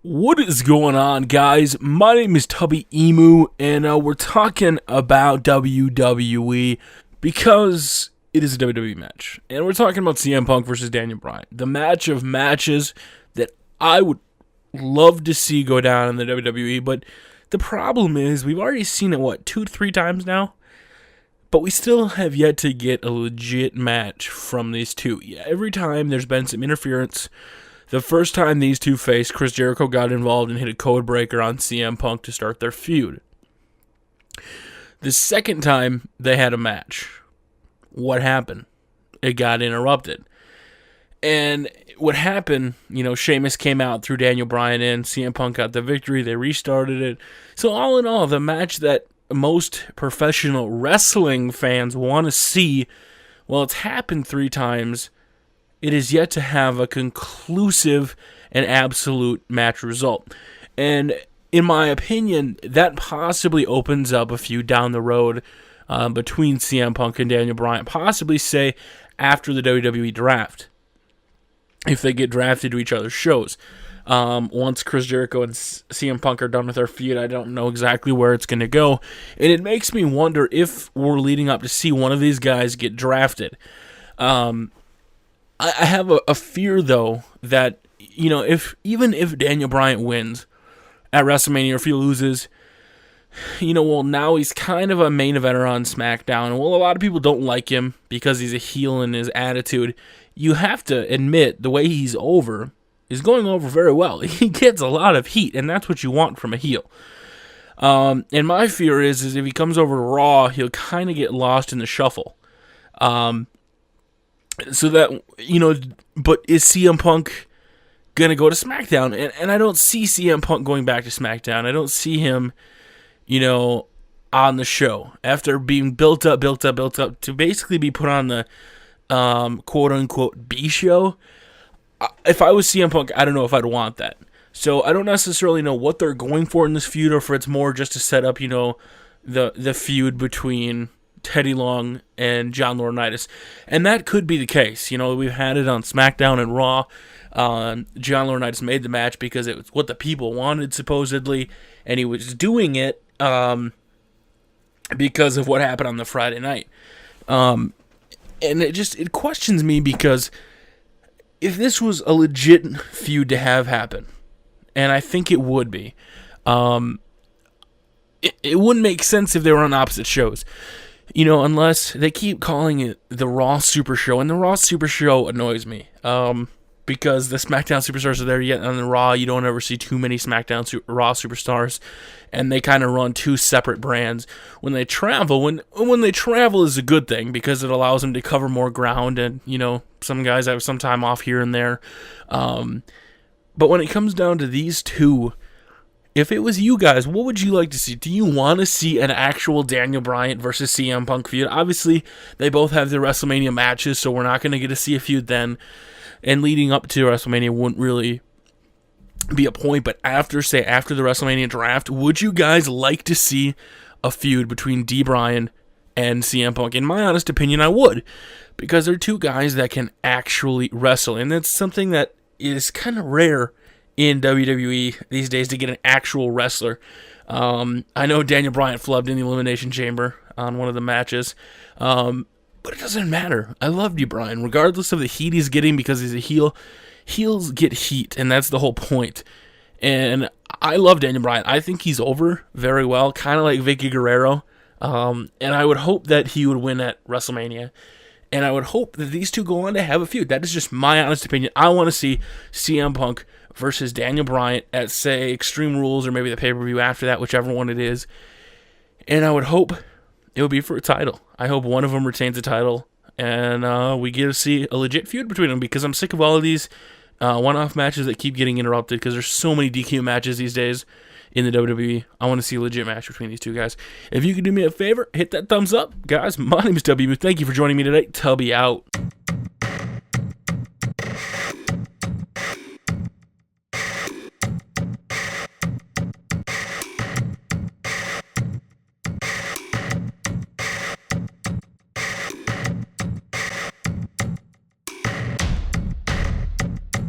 What is going on, guys? My name is Tubby Emu, and we're talking about WWE because it is a WWE match. And we're talking about CM Punk versus Daniel Bryan. The match of matches that I would love to see go down in the WWE, but the problem is we've already seen it, 2 to 3 times now? But we still have yet to get a legit match from these two. Yeah, every time there's been some interference. The first time these two faced, Chris Jericho got involved and hit a code breaker on CM Punk to start their feud. The second time they had a match, what happened? It got interrupted. And what happened, Sheamus came out, threw Daniel Bryan in, CM Punk got the victory, they restarted it. So all in all, the match that most professional wrestling fans want to see, well, it's happened 3 times. It is yet to have a conclusive and absolute match result. And in my opinion, that possibly opens up a feud down the road between CM Punk and Daniel Bryan, possibly say after the WWE draft, if they get drafted to each other's shows. Once Chris Jericho and CM Punk are done with their feud, I don't know exactly where it's going to go. And it makes me wonder if we're leading up to see one of these guys get drafted. I have a fear, though, that, even if Daniel Bryan wins at WrestleMania, or if he loses, now he's kind of a main eventer on SmackDown. And, a lot of people don't like him because he's a heel in his attitude. You have to admit, the way he's over is going over very well. He gets a lot of heat, and that's what you want from a heel. And my fear is if he comes over to Raw, he'll kind of get lost in the shuffle. So that, but is CM Punk going to go to SmackDown? And I don't see CM Punk going back to SmackDown. I don't see him, on the show after being built up to basically be put on the quote-unquote B show. If I was CM Punk, I don't know if I'd want that. So I don't necessarily know what they're going for in this feud, or if it's more just to set up, the feud between Teddy Long and John Laurinaitis. And that could be the case. We've had it on SmackDown and Raw. John Laurinaitis made the match because it was what the people wanted, supposedly, and he was doing it because of what happened on the Friday night. And it questions me, because if this was a legit feud to have happen, and I think it would be, it wouldn't make sense if they were on opposite shows. Unless they keep calling it the Raw Super Show, and the Raw Super Show annoys me, because the SmackDown Superstars are there, yet on the Raw, you don't ever see too many SmackDown Raw Superstars, and they kind of run 2 separate brands. When they travel, when they travel is a good thing, because it allows them to cover more ground, and, some guys have some time off here and there, but when it comes down to these two, if it was you guys, what would you like to see? Do you want to see an actual Daniel Bryan versus CM Punk feud? Obviously, they both have their WrestleMania matches, so we're not going to get to see a feud then. And leading up to WrestleMania wouldn't really be a point. But after the WrestleMania draft, would you guys like to see a feud between D. Bryan and CM Punk? In my honest opinion, I would. Because they're 2 guys that can actually wrestle. And that's something that is kind of rare in WWE these days, to get an actual wrestler. I know Daniel Bryan flubbed in the Elimination Chamber on one of the matches, but it doesn't matter. I love D. Bryan, regardless of the heat he's getting, because he's a heel. Heels get heat, and that's the whole point. And I love Daniel Bryan. I think he's over very well, kind of like Vicky Guerrero, and I would hope that he would win at WrestleMania. And I would hope that these two go on to have a feud. That is just my honest opinion. I want to see CM Punk versus Daniel Bryan at, say, Extreme Rules, or maybe the pay-per-view after that, whichever one it is. And I would hope it would be for a title. I hope one of them retains the title, and we get to see a legit feud between them, because I'm sick of all of these one-off matches that keep getting interrupted, because there's so many DQ matches these days in the WWE. I want to see a legit match between these two guys. If you could do me a favor, hit that thumbs up. Guys, my name is W. Thank you for joining me today. Tubby out.